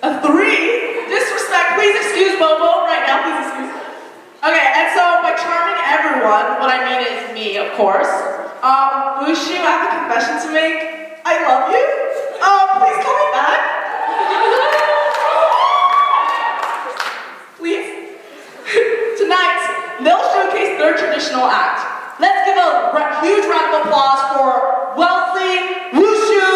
A 3? Disrespect. Please excuse Bobo right now. Please excuse. Okay, and so by charming everyone, what I mean is me, of course. Wushu, I have a confession to make. I love you. Please call me back. Please. Tonight, they'll showcase their traditional act. Let's give a huge round of applause for Wellesley Wushu!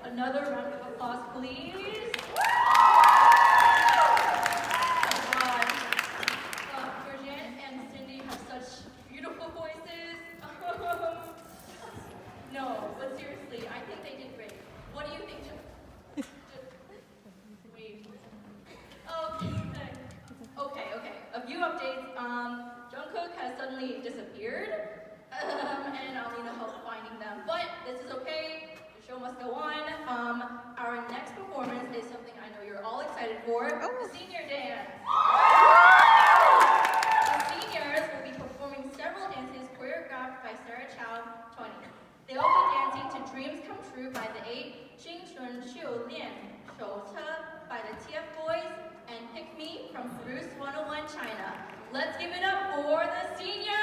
Another round of applause, please. Georgianne and Cindy have such beautiful voices. No, but seriously, I think they did great. What do you think, Joe? Wait. Okay. A few updates. Jungkook has suddenly disappeared, and I'll need help finding them. But this is okay. The show must go on. Our next performance is something I know you're all excited for: the senior dance. The seniors will be performing several dances choreographed by Sarah Chow, 20. They'll be dancing to Dreams Come True by the 8, 青春修炼手册 by the TF Boys, and Pick Me from Bruce 101 China. Let's give it up for the seniors!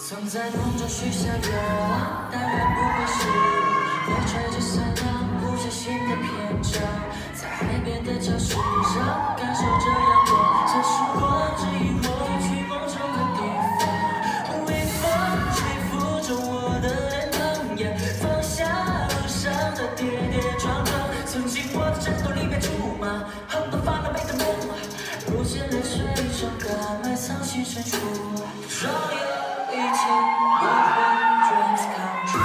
曾在梦中许下愿望，当然不会是我吹着散阳，谱下新的篇章，在海边的礁石上感受着阳光，这是我指引我去梦中的地方。微风吹拂着我的脸庞，也放下路上的跌跌撞撞。曾经我的战斗里面出马，很多烦恼没得梦，如今泪水中甘埋藏心深处。终有一天我会 dreams come true。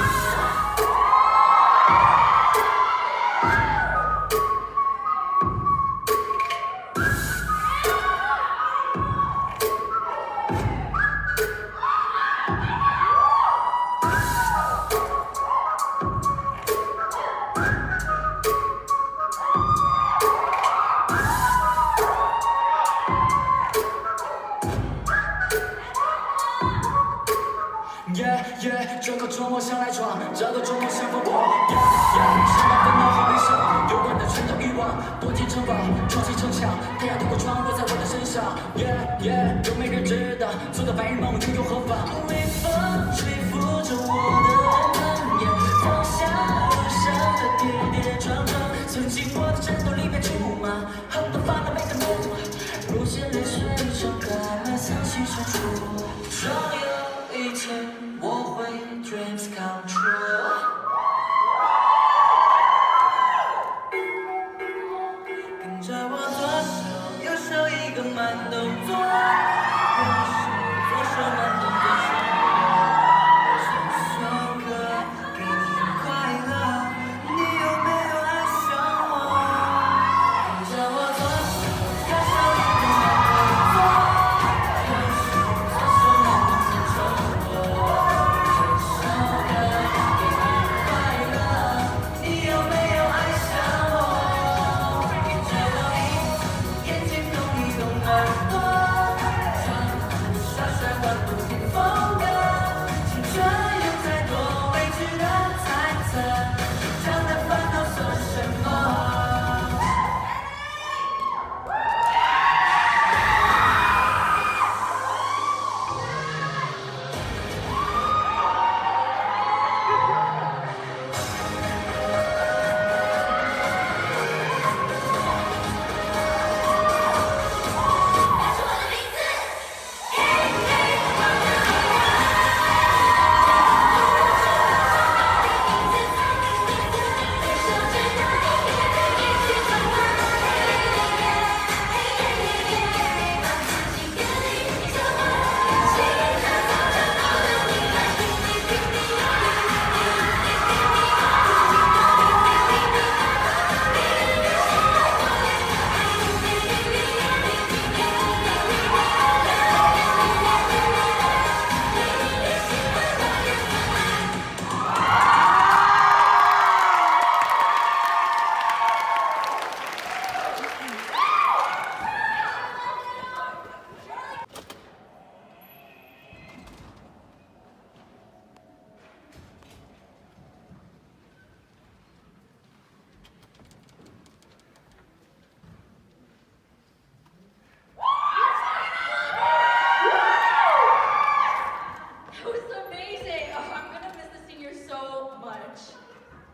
这个周末想来闯，这个周末想疯狂。什么烦恼和悲伤，有关的全都遗忘。躲进城堡，闯进城墙，太阳透过窗落在我的身上。有没人知道，做个白日梦又有何妨？微风吹拂着我的脸庞，也放下路上的跌跌撞撞。曾经我的战斗里面出马，很多烦恼没得梦，如今泪水中甘埋藏心深处。终有一天我会 dreams come true。跟着我左手右手一个慢动作，右手左手慢动作手。这首歌给你快乐，你有没有爱上我？跟着我左手右手一个慢动作，右手左手慢动作手。这首歌给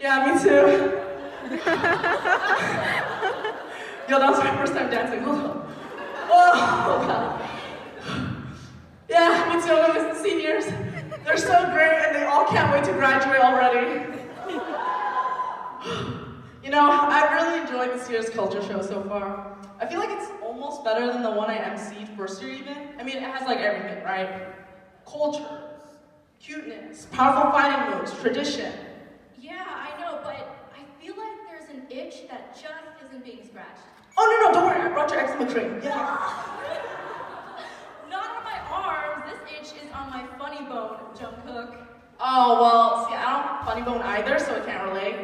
Yeah, me too. Yo, that was my first time dancing. Hold on. Oh, God. Yeah, me too. I miss the seniors. They're so great, and they all can't wait to graduate already. You know, I've really enjoyed this year's culture show so far. I feel like it's almost better than the one I emceed first year even. I mean, it has like everything, right? Cultures, cuteness, powerful fighting moves, tradition. Yeah, I know, but I feel like there's an itch that just isn't being scratched. Oh, no, don't worry, I brought your eczema cream. Yeah. Not on my arms. This itch is on my funny bone, Jungkook. Oh, well, see, I don't have funny bone either, so I can't relate.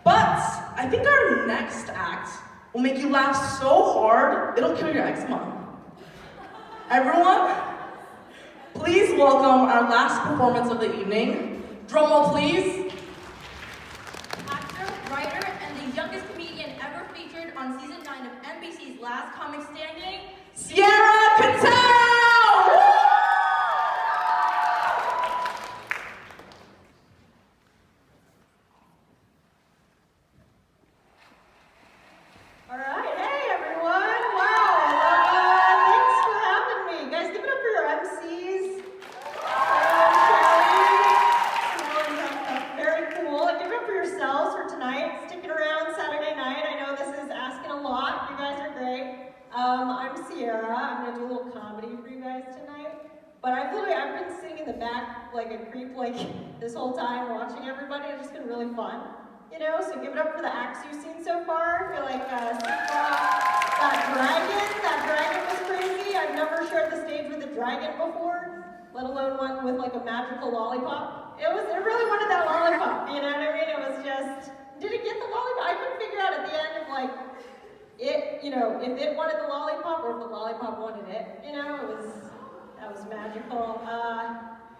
But I think our next act will make you laugh so hard, it'll cure your eczema. Everyone, please welcome our last performance of the evening. Drum roll, please. Actor, writer, and the youngest comedian ever featured on season 9 of NBC's Last Comic Standing, Sierra Cattell! All right, hey everyone! Wow, thanks for having me. Guys, give it up for your MCs. Very cool. And give it up for yourselves for tonight. Sticking around Saturday night. I know this is asking a lot. You guys are great. I'm Sierra. I'm gonna do a little comedy for you guys tonight. But I feel like I've been sitting in the back like a creep like this whole time watching everybody. It's just been really fun. You know, so give it up for the acts you've seen so far. I feel like that dragon was crazy. I've never shared the stage with a dragon before, let alone one with like a magical lollipop. It really wanted that lollipop, you know what I mean? It was just, did it get the lollipop? I couldn't figure out at the end if like, it, you know, if it wanted the lollipop or if the lollipop wanted it, you know, that was magical.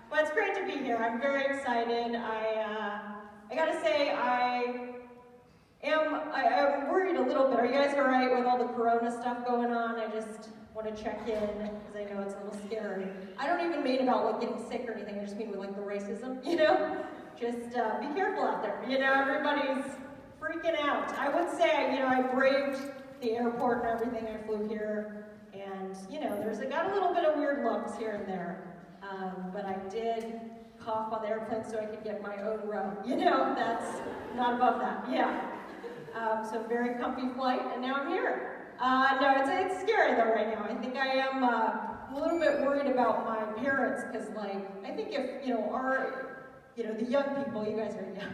But it's great to be here. I'm very excited. I gotta say, I'm worried a little bit. Are you guys all right with all the corona stuff going on? I just want to check in because I know it's a little scary. I don't even mean about like getting sick or anything. I just mean with like the racism, you know? Just be careful out there. You know, everybody's freaking out. I would say, you know, I braved the airport and everything. I flew here, and you know, got a little bit of weird looks here and there, but I did cough on the airplane so I could get my own row. You know, that's not above that, yeah. So very comfy flight, and now I'm here. No, it's scary though right now. I think I am a little bit worried about my parents, because like, I think if, you know, the young people, you guys are young,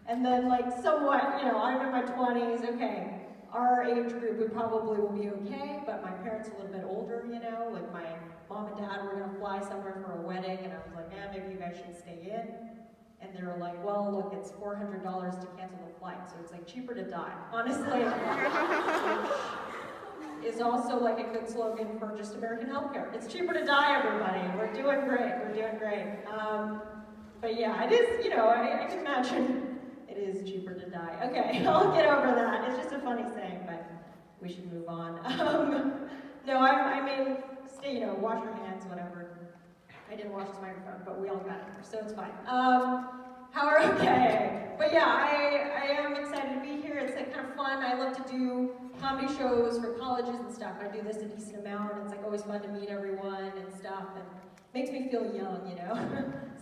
and then like somewhat, you know, I'm in my 20s, okay, our age group would probably will be okay, but my parents are a little bit older, you know, like my mom and dad were gonna fly somewhere for a wedding, and I was like, maybe you guys should stay in. And they were like, well, look, it's $400 to cancel the flight, so it's like cheaper to die, honestly. Is also like a good slogan for just American healthcare. It's cheaper to die, everybody. We're doing great. But yeah, it is, you know, I can imagine it is cheaper to die. Okay, I'll get over that. It's just a funny saying, but we should move on. No, I mean, stay, you know, wash your hands, whatever. I didn't watch this microphone, but we all got it, so it's fine. Okay. But yeah, I am excited to be here. It's like kind of fun. I love to do comedy shows for colleges and stuff. I do this a decent amount, and it's like always fun to meet everyone and stuff, and makes me feel young, you know?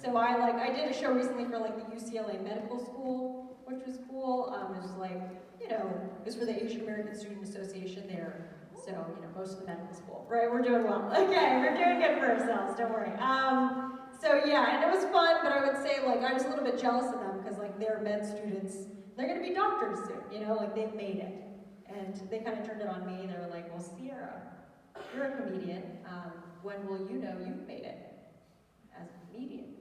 So I did a show recently for like the UCLA Medical School, which was cool. It was like, you know, it was for the Asian American Student Association there. So, you know, most of the medical school, right? We're doing well. Okay, we're doing good for ourselves, don't worry. So yeah, and it was fun, but I would say like I was a little bit jealous of them because like they're med students, they're gonna be doctors soon, you know, like they've made it. And they kind of turned it on me. They were like, well, Sierra, you're a comedian. When will you know you've made it as a comedian?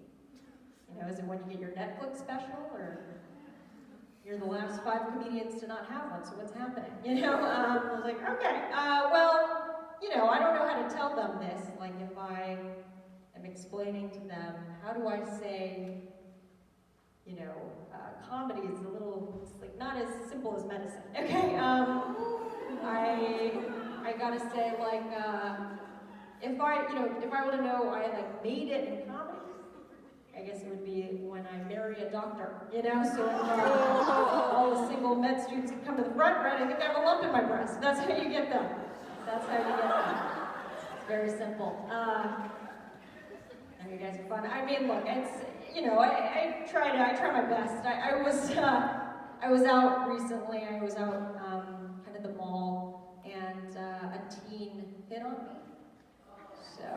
You know, is it when you get your Netflix special, or you're the last 5 comedians to not have one, so what's happening? You know, I was like, okay, well, you know, I don't know how to tell them this. Like, if I am explaining to them, how do I say, you know, comedy is a little, it's like not as simple as medicine. Okay, I gotta say, like, if I were to know I like made it in comedy, I guess it would be when I marry a doctor. doctor, you know? So all the single med students can come to the front, right? I think I have a lump in my breast. That's how you get them. That's how you get them. It's very simple. And you guys are fun. I mean, look, it's, you know, I try my best. I was out recently. I was out kind of the mall, and a teen hit on me. So, I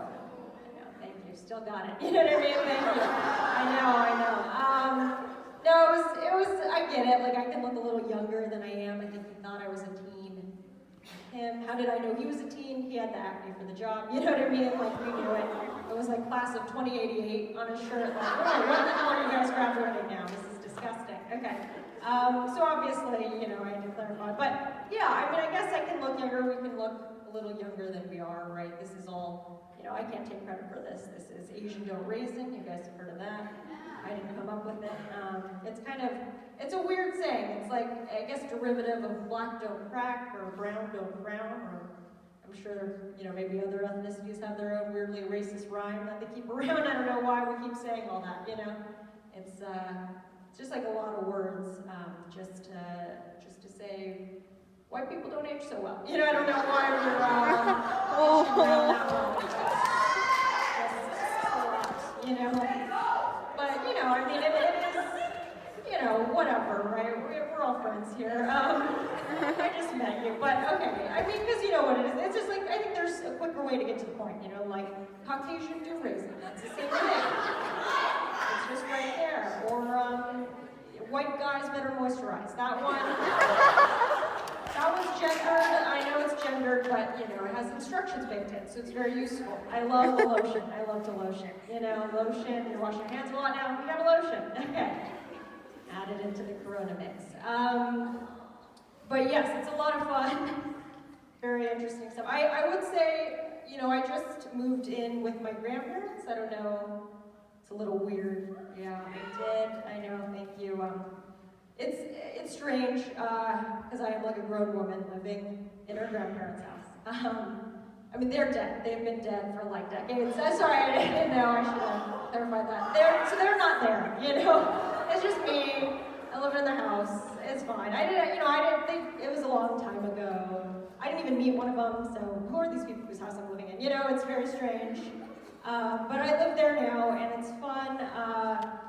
know, thank you. Still got it. You know what I mean? Thank you. I know. No, it was. I get it. Like, I can look a little younger than I am. I think he thought I was a teen. Him, how did I know he was a teen? He had the acne for the job. You know what I mean? Like, we knew it. It was like class of 2088 on his shirt. Like, oh, what the hell are you guys graduating now? This is disgusting. Okay. So obviously, you know, I had to clarify. But yeah, I mean, I guess I can look younger. We can look a little younger than we are, right? This is all, you know, I can't take credit for this. This is Asian Don't Raisin. You guys have heard of that. I didn't come up with it. It's kind of, it's a weird saying. It's like, I guess, derivative of black don't crack or brown don't frown, or I'm sure, you know, maybe other ethnicities have their own weirdly racist rhyme that they keep around. I don't know why we keep saying all that, you know? It's just like a lot of words, just to say white people don't age so well. You know, I don't know why we're around that one. You know? But, you know, I mean, it is, you know, whatever, right? We're all friends here. I just met you, but okay. I mean, because you know what it is. It's just like, I think there's a quicker way to get to the point, you know, like Caucasian do raisin. That's the same thing. It's just right there. Or white guys better moisturize. That one, that one's gendered. I know it's gendered, but you know, it has instructions baked in, so it's very useful. I love the lotion. I love the lotion. You know, lotion, you're washing your hands a lot now, you have a lotion. Okay. Add it into the Corona mix. But yes, it's a lot of fun. Very interesting stuff. I would say, you know, I just moved in with my grandparents. I don't know. It's a little weird. Yeah, I did. I know, thank you. It's strange, because I am like a grown woman living in her grandparents' house. I mean, they're dead. They've been dead for like decades. Sorry, I didn't know. I should have clarified that. So they're not there, you know? It's just me. I live in their house. It's fine. I didn't think, it was a long time ago. I didn't even meet one of them, so who are these people whose house I'm living in? You know, it's very strange. But I live there now, and it's fun,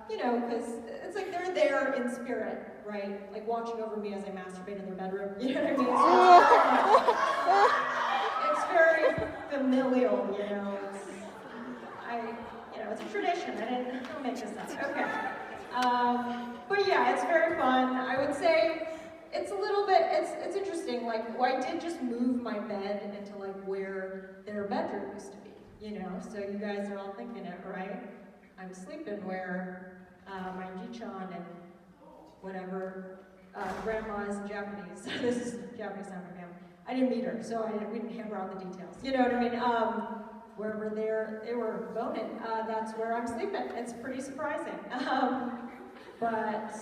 you know, because it's like they're there in spirit, right? Like watching over me as I masturbate in their bedroom, you know what I mean? So it's very familial, you know. It's a tradition. I don't make this up. Okay. But yeah, it's very fun. I would say it's a little bit, it's interesting. Like, well, I did just move my bed into like where their bedroom used to be. You know, so you guys are all thinking it, right? I'm sleeping where my Ji-chan and whatever grandma is Japanese. This is Japanese sound for him. I didn't meet her, so we didn't hammer out the details. You know what I mean? Wherever they were boning, that's where I'm sleeping. It's pretty surprising. But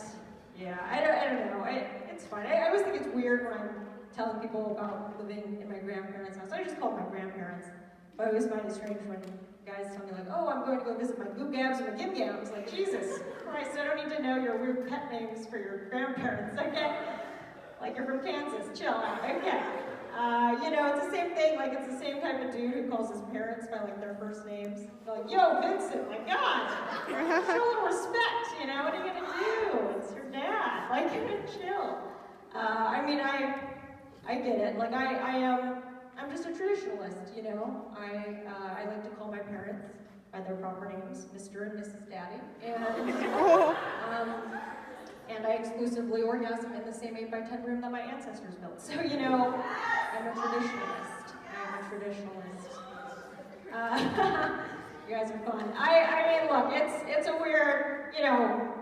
yeah, I don't know. It's fine. I always think it's weird when I'm telling people about living in my grandparents' house. I just call them my grandparents. But I always find it strange when guys tell me like, oh, I'm going to go visit my goobgabs and my gimgabs. Like, Jesus Christ, I don't need to know your weird pet names for your grandparents, okay? Like you're from Kansas, chill out, okay? You know, it's the same thing, like it's the same type of dude who calls his parents by like their first names. They're like, yo, Vincent, my God, show a little respect, you know, what are you gonna do? It's your dad, like, you're gonna chill. I mean, I get it, like I'm just a traditionalist, you know. I like to call my parents by their proper names, Mr. and Mrs. Daddy, and I exclusively orgasm in the same 8x10 room that my ancestors built. So, you know, I'm a traditionalist. You guys are fun. I mean, look, it's a weird, you know,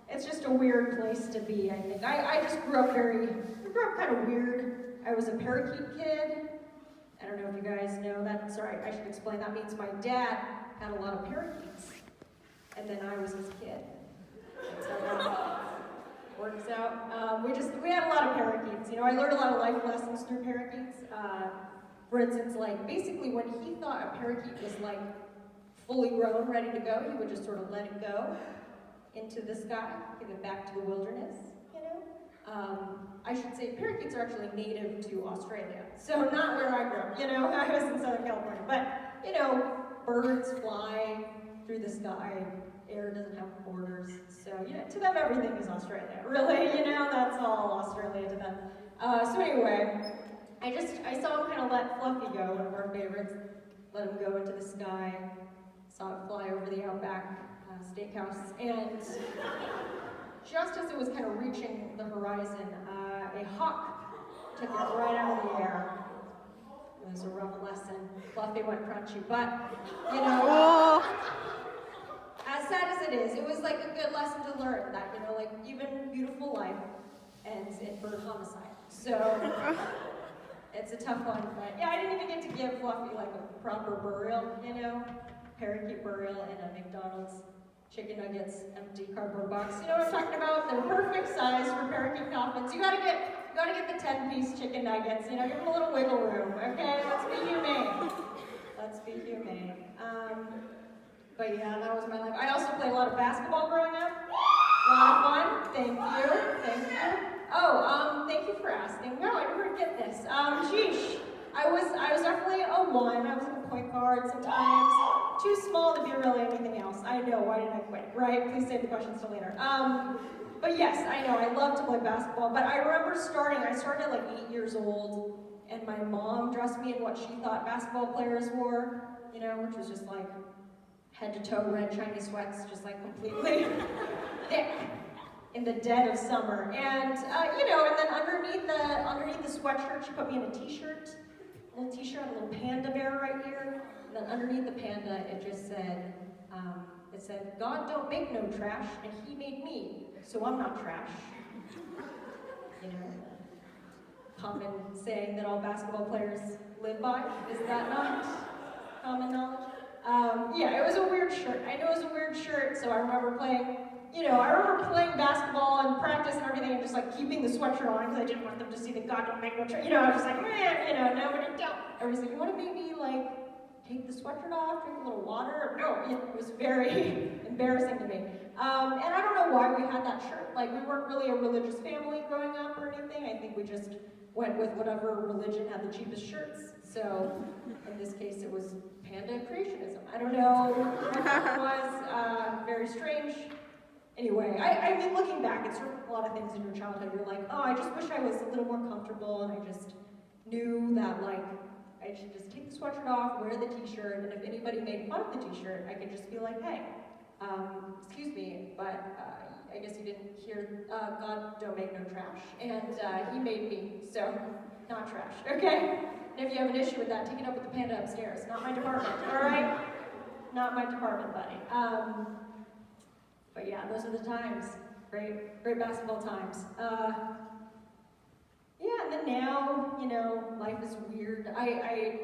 it's just a weird place to be, I think. I just grew up kind of weird. I was a parakeet kid. I don't know if you guys know that. Sorry, I should explain. That means my dad had a lot of parakeets, and then I was his kid. That's how that works out. We had a lot of parakeets. You know, I learned a lot of life lessons through parakeets. For instance, like basically when he thought a parakeet was like fully grown, ready to go, he would just sort of let it go. into the sky, give it back to the wilderness, you know? I should say parakeets are actually native to Australia, so not where I grew up, you know? I was in Southern California, but, you know, birds fly through the sky, air doesn't have borders, so, you know, to them everything is Australia, really, you know? That's all Australia to them. So anyway, I saw him kind of let Fluffy go, one of our favorites, let him go into the sky, saw it fly over the Outback Steakhouse, and just as it was kind of reaching the horizon, a hawk took it right out of the air. It was a rough lesson. Fluffy went crunchy, but, you know, as sad as it was like a good lesson to learn that, you know, like even beautiful life ends in bird homicide. So, it's a tough one, but yeah, I didn't even get to give Fluffy like a proper burial, you know, parakeet burial in a McDonald's chicken nuggets empty cardboard box. You know what I'm talking about? They're perfect size for parakeet coffins. You gotta get the 10-piece chicken nuggets. You know, give them a little wiggle room. Okay, let's be humane. Let's be humane. But yeah, that was my life. I also played a lot of basketball growing up. A lot of fun. Thank you. Oh, thank you for asking. No, I never get this. Sheesh. I was definitely a 1. I was like a point guard sometimes. Too small to be really anything else. I know, why did I quit, right? Please save the questions till later. But yes, I know, I love to play basketball, but I remember I started at like 8 years old, and my mom dressed me in what she thought basketball players wore, you know, which was just like head to toe red shiny sweats, just like completely thick in the dead of summer. And, you know, and then underneath the sweatshirt, she put me in a t-shirt, a little panda bear right here. And then underneath the panda, it just said, God don't make no trash, and he made me, so I'm not trash. You know, common saying that all basketball players live by. Is that not common knowledge? Yeah, it was a weird shirt. I know it was a weird shirt, so I remember playing basketball and practice and everything, and just like keeping the sweatshirt on because I didn't want them to see that God don't make no trash. You know, I was just like, you know, nobody don't. Everybody's like, you want to maybe like take the sweatshirt off, drink a little water? No, it was very embarrassing to me. And I don't know why we had that shirt. Like, we weren't really a religious family growing up or anything. I think we just went with whatever religion had the cheapest shirts. So, in this case, it was panda creationism. I don't know what it was. Very strange. Anyway, I mean, looking back, it's sort of a lot of things in your childhood. You're like, oh, I just wish I was a little more comfortable, and I just knew that, like, I should just take the sweatshirt off, wear the t-shirt, and if anybody made fun of the t-shirt, I could just be like, hey, excuse me, but I guess you didn't hear, God don't make no trash, and he made me, so not trash, okay? And if you have an issue with that, take it up with the panda upstairs, not my department, all right? Not my department, buddy. But yeah, those are the times, great basketball times. Yeah, and then now, you know, life is weird. I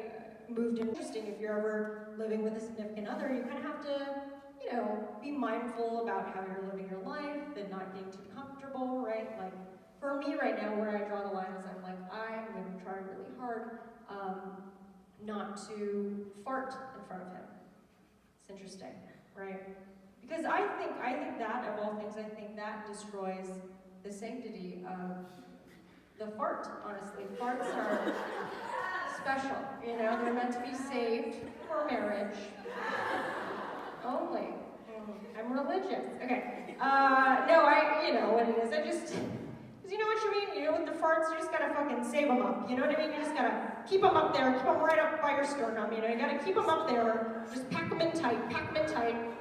moved in. Interesting, if you're ever living with a significant other, you kind of have to, you know, be mindful about how you're living your life and not getting too comfortable, right? Like, for me right now, where I draw the line is I'm like, I'm going to try really hard not to fart in front of him. It's interesting, right? Because I think that, of all things, I think that destroys the sanctity of the fart, honestly. Farts are special, you know, they're meant to be saved for marriage. Only. I'm religious. Okay. No, you know what it is. Because you know what you mean? You know, with the farts, you just gotta fucking save them up. You know what I mean? You just gotta keep them up there, keep them right up by your sternum. You know, you gotta keep them up there, just pack them in tight,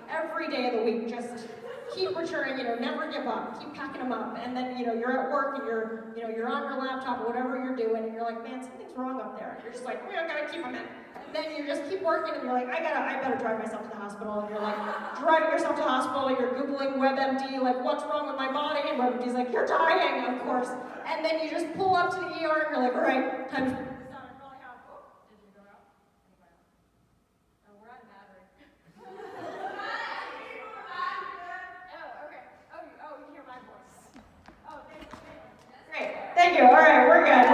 every day of the week. Just keep returning, you know, never give up, keep packing them up. And then, you know, you're at work and you're on your laptop or whatever you're doing, and you're like, man, something's wrong up there. And you're just like, I gotta keep them in. And then you just keep working and you're like, I better drive myself to the hospital. And you're like, driving yourself to the hospital, you're Googling WebMD, like, what's wrong with my body? And WebMD's like, you're dying, of course. And then you just pull up to the ER and you're like, all right, time to... Thank you. All right, we're good.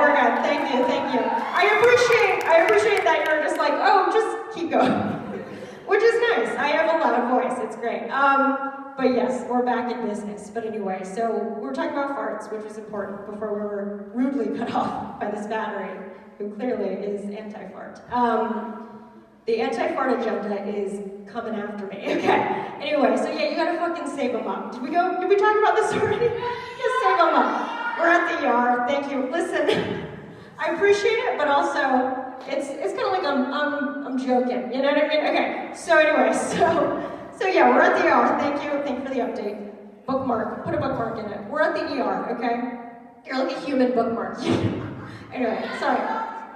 Thank you. I appreciate that you're just like, oh, just keep going. Which is nice. I have a loud voice, it's great. But yes, we're back in business. But anyway, so we're talking about farts, which is important before we were rudely cut off by this battery, who clearly is anti-fart. The anti-fart agenda is coming after me. Okay. Anyway, so yeah, you gotta fucking save them up. Did we talk about this already? Just save them up. We're at the ER. Thank you. Listen, I appreciate it, but also it's kind of like I'm joking. You know what I mean? Okay. So anyway, so yeah, we're at the ER. Thank you for the update. Bookmark. Put a bookmark in it. We're at the ER. Okay. You're like a human bookmark. Anyway, sorry.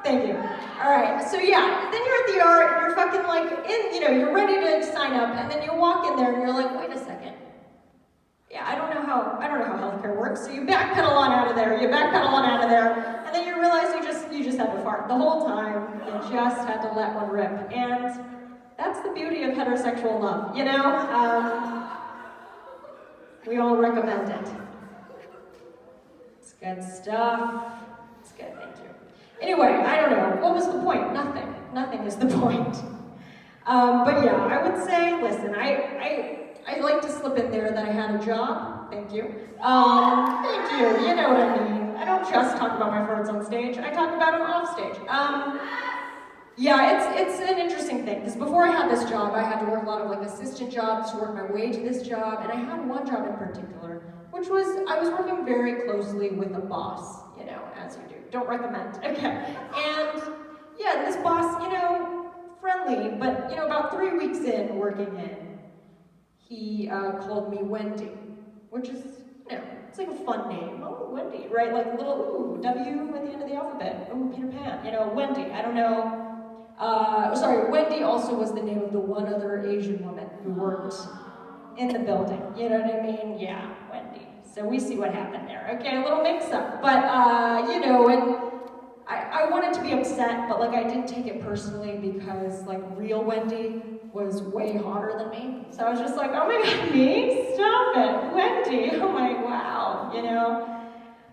Thank you. All right, so yeah, then you're at the ER and you're fucking like you're ready to sign up, and then you walk in there and you're like, wait a second. Yeah, I don't know how healthcare works. So you backpedal on out of there, and then you realize you just had to fart the whole time. You just had to let one rip, and that's the beauty of heterosexual love, you know. We all recommend it. It's good stuff. It's good. Thank you. Anyway, I don't know. What was the point? Nothing. Nothing is the point. But yeah, I would say, listen, I like to slip in there that I had a job. Thank you. Thank you. You know what I mean. I don't just talk about my farts on stage. I talk about them off stage. Yeah, it's an interesting thing, because before I had this job, I had to work a lot of like assistant jobs to work my way to this job, and I had one job in particular, which was I was working very closely with a boss, as you do. Don't recommend, okay. And yeah, this boss, friendly, but about 3 weeks in working in, he called me Wendy, which is, it's like a fun name. Oh, Wendy, right? Like a little, W at the end of the alphabet. Oh, Peter Pan, Wendy. I don't know. Wendy also was the name of the one other Asian woman who worked in the building. You know what I mean? Yeah, Wendy. So we see what happened there. Okay, a little mix-up. But, and I wanted to be upset, but, I didn't take it personally because, real Wendy was way hotter than me. So I was just like, oh my God, me? Stop it. Wendy. Oh my, wow,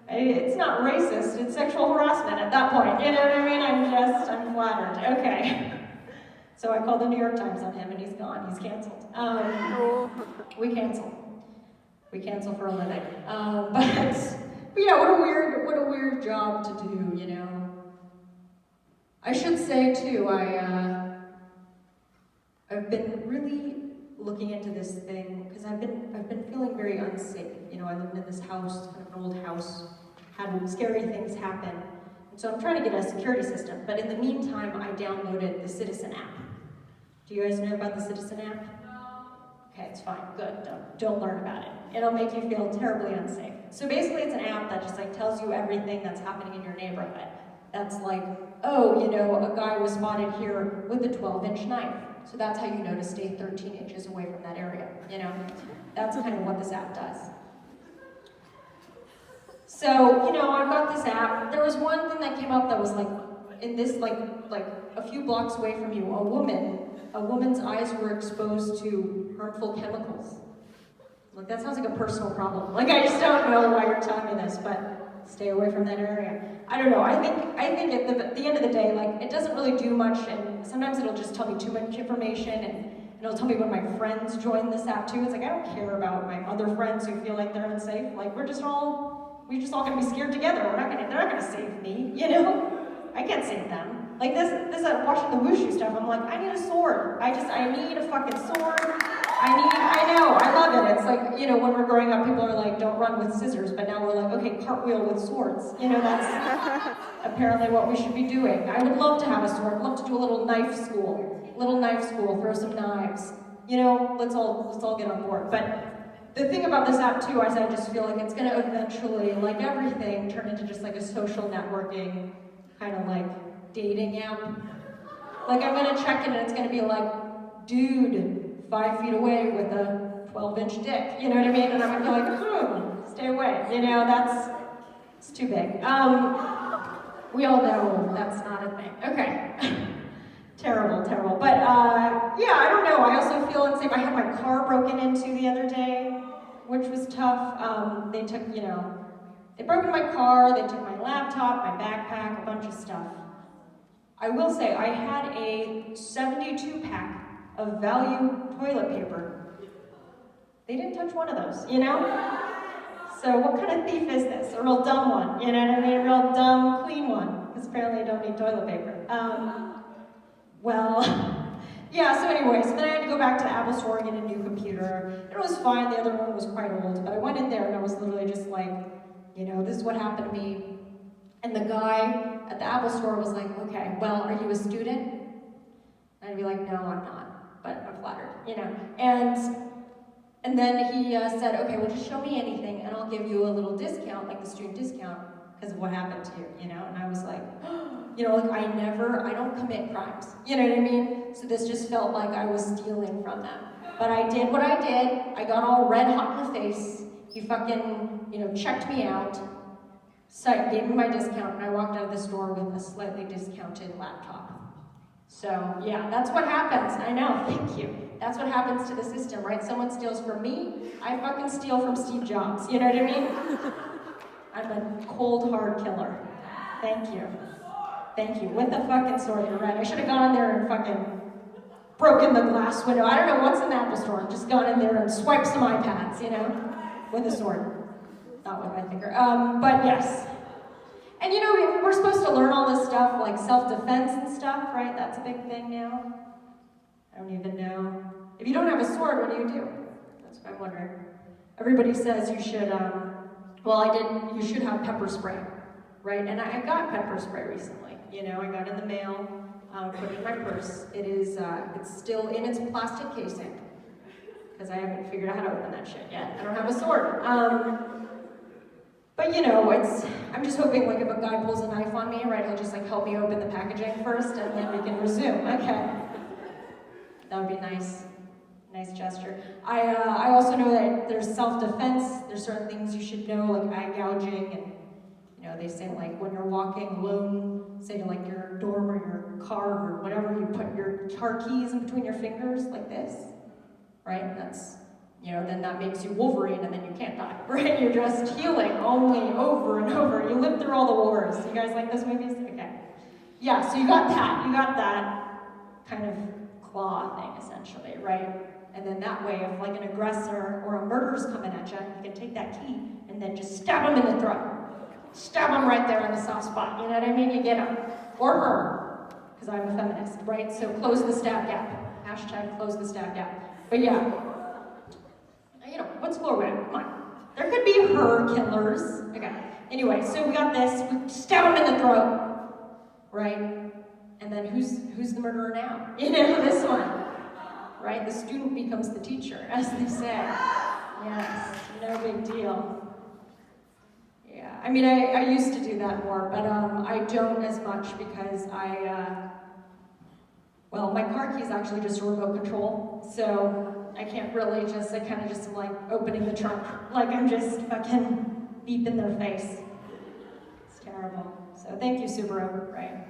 It's not racist, it's sexual harassment at that point. You know what I mean? I'm flattered. Okay. So I called the New York Times on him and he's gone. He's canceled. We cancel for a living. But yeah, what a weird job to do, I should say too, I've been really looking into this thing because I've been feeling very unsafe. I lived in this house, kind of an old house, had scary things happen. And so I'm trying to get a security system. But in the meantime, I downloaded the Citizen app. Do you guys know about the Citizen app? Okay, it's fine, good, don't learn about it. It'll make you feel terribly unsafe. So basically it's an app that just tells you everything that's happening in your neighborhood. That's a guy was spotted here with a 12-inch knife. So that's how you know to stay 13 inches away from that area, That's kind of what this app does. So, I've got this app. There was one thing that came up that was in this, a few blocks away from you, a woman's eyes were exposed to harmful chemicals. That sounds like a personal problem. I just don't know why you're telling me this, but stay away from that area. I don't know, I think at the end of the day, it doesn't really do much, and sometimes it'll just tell me too much information, and it'll tell me when my friends join this app too. It's I don't care about my other friends who feel like they're unsafe. We're just all gonna be scared together. They're not gonna save me, I can't save them. This watching the wushu stuff, I'm I need a sword. I need a fucking sword. I know, I love it. It's when we're growing up, people are don't run with scissors, but now we're okay, cartwheel with swords. That's apparently what we should be doing. I would love to have a sword. I'd love to do a little knife school, throw some knives. Let's all get on board. But the thing about this app too is I just feel it's gonna eventually, like everything, turn into just a social networking, kind of dating app. I'm gonna check it and it's gonna be dude, 5 feet away with a 12-inch dick, you know what I mean? And I'm gonna be stay away, it's too big. We all know that's not a thing. Okay. Terrible. But yeah, I don't know, I also feel unsafe. I had my car broken into the other day, which was tough. They took, they broke into my car, they took my laptop, my backpack, a bunch of stuff. I will say, I had a 72-pack of value toilet paper. They didn't touch one of those, you know? So what kind of thief is this? A real dumb one, you know what I mean? A real dumb, clean one, because apparently I don't need toilet paper. Well, yeah, so anyway, so then I had to go back to the Apple store and get a new computer. It was fine, the other one was quite old, but I went in there and I was literally just like, you know, this is what happened to me. And the guy at the Apple store was like, okay, well, are you a student? And I'd be like, no, I'm not, but I'm flattered, you know. And then he said, okay, well, just show me anything and I'll give you a little discount, like the student discount, because of what happened to you, you know? And I was like, you know, like I don't commit crimes, you know what I mean? So this just felt like I was stealing from them. But I did what I did. I got all red hot in the face. He fucking, you know, checked me out, so gave me my discount, and I walked out of the store with a slightly discounted laptop. So yeah, that's what happens. I know, thank you. That's what happens to the system, right? Someone steals from me, I fucking steal from Steve Jobs, you know what I mean? I'm a cold, hard killer. Thank you. Thank you. With a fucking sword, you're right. I should have gone in there and fucking broken the glass window. I don't know what's in the Apple store. Just gone in there and swiped some iPads, you know? With a sword. Not with my finger. But yes. And you know, we're supposed to learn all this stuff, like self-defense and stuff, right? That's a big thing now. I don't even know. If you don't have a sword, what do you do? That's what I'm wondering. Everybody says you should, you should have pepper spray, right? And I got pepper spray recently. You know, I got it in the mail, put it in my purse. It is, it's still in its plastic casing, because I haven't figured out how to open that shit yet. I don't have a sword. But you know, I'm just hoping like if a guy pulls a knife on me, right, he'll just like help me open the packaging first and then we can resume. Okay. That would be nice. Nice gesture. I also know that there's self-defense. There's certain things you should know, like eye gouging, and you know, they say like when you're walking alone, say to like your dorm or your car or whatever, you put your car keys in between your fingers like this, right? And that's, you know, then that makes you Wolverine and then you can't die, right? You're just healing only over and over. You live through all the wars. You guys like those movies? Okay. Yeah, so you got that kind of claw thing essentially, right? And then that way, if like an aggressor or a murderer's coming at you, you can take that key and then just stab him in the throat. Stab him right there on the soft spot, you know what I mean? You get him. Or her, because I'm a feminist, right? So close the stab gap. Hashtag close the stab gap. But yeah, you know, what's floor wear? Come on. There could be her killers. Okay. Anyway, so we got this. We stab him in the throat, right? And then who's the murderer now? You know, this one. Right? The student becomes the teacher, as they say. Yes, no big deal. Yeah, I mean, I used to do that more, but I don't as much because my car key is actually just a remote control, so I can't really I kind of just am like opening the trunk, like I'm just fucking beeping their face. It's terrible. So thank you, Subaru, right?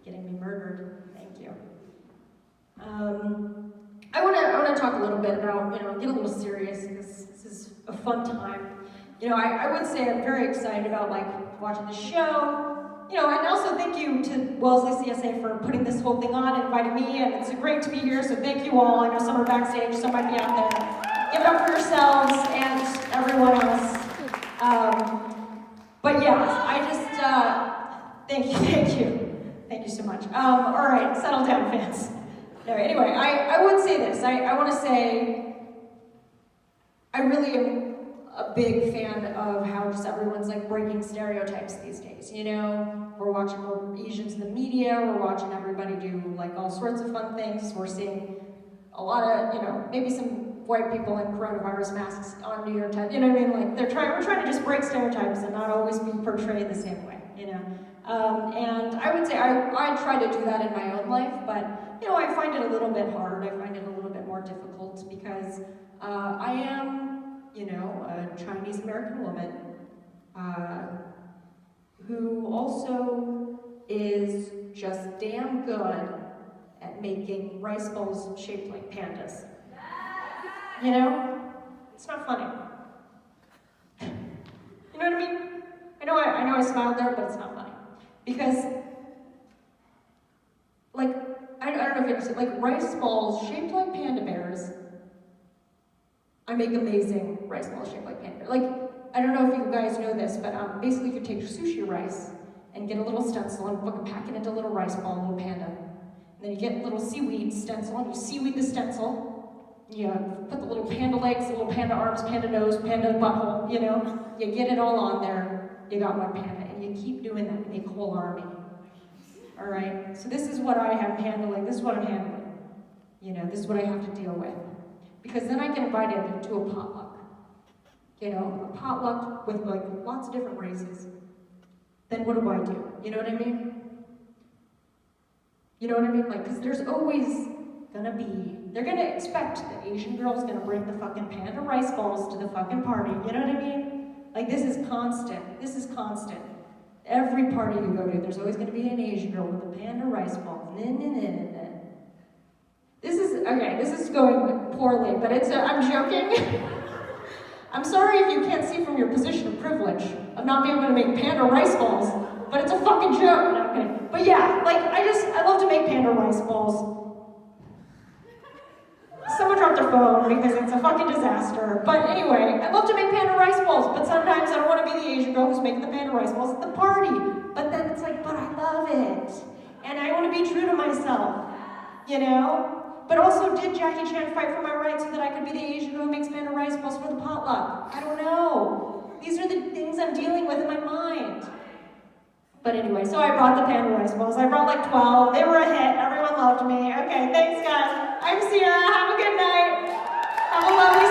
Getting me murdered. Thank you. I want to talk a little bit about, you know, get a little serious because this is a fun time. You know, I would say I'm very excited about like watching the show, you know, and also thank you to Wellesley CSA for putting this whole thing on and inviting me, and it's great to be here, so thank you all. I know some are backstage, some might be out there. Give it up for yourselves and everyone else. But yeah, I just, thank you so much. All right, settle down, fans. No, anyway, I would say this. I want to say I really am a big fan of how just everyone's like breaking stereotypes these days. You know, we're watching more Asians in the media. We're watching everybody do like all sorts of fun things. We're seeing a lot of, you know, maybe some white people in coronavirus masks on New York Times. You know what I mean? Like we're trying to just break stereotypes and not always be portrayed the same way. You know, and I would say I try to do that in my own life, but. You know, I find it a little bit hard. I find it a little bit more difficult because I am, you know, a Chinese American woman who also is just damn good at making rice bowls shaped like pandas. You know, it's not funny. You know what I mean? I know I smiled there, but it's not funny because, like. I don't know if it's like rice balls shaped like panda bears. I make amazing rice balls shaped like panda bears. Like, I don't know if you guys know this, but basically you take sushi rice and get a little stencil and fucking pack it into a little rice ball, a little panda. And then you get a little seaweed stencil and you seaweed the stencil. You put the little panda legs, the little panda arms, panda nose, panda butthole, you know? You get it all on there, you got one panda, and you keep doing that to make a whole army. All right? So this is what I am handling, this is what I'm handling. You know, this is what I have to deal with. Because then I get invited to a potluck. You know, a potluck with like lots of different races. Then what do? You know what I mean? You know what I mean? Like, because there's always gonna be, they're gonna expect the Asian girl's gonna bring the fucking panda rice balls to the fucking party. You know what I mean? Like, this is constant. This is constant. Every party you go to, there's always gonna be an Asian girl with a panda rice ball. This is, okay, this is going poorly, but I'm joking. I'm sorry if you can't see from your position of privilege of not being able to make panda rice balls, but it's a fucking joke. No, I'm kidding. But yeah, like, I love to make panda rice balls. Someone dropped their phone because it's a fucking disaster. But anyway, I love to make panda rice balls, but sometimes I don't want to be the Asian girl who's making the panda rice balls at the party. But then it's like, but I love it. And I want to be true to myself, you know? But also, did Jackie Chan fight for my rights so that I could be the Asian girl who makes panda rice balls for the potluck? I don't know. These are the things I'm dealing with in my mind. But anyway, so I brought the panda rice balls. I brought like 12. They were a hit. Everyone loved me. Okay, thanks guys. I'm Sierra. Have a good night. Have a lovely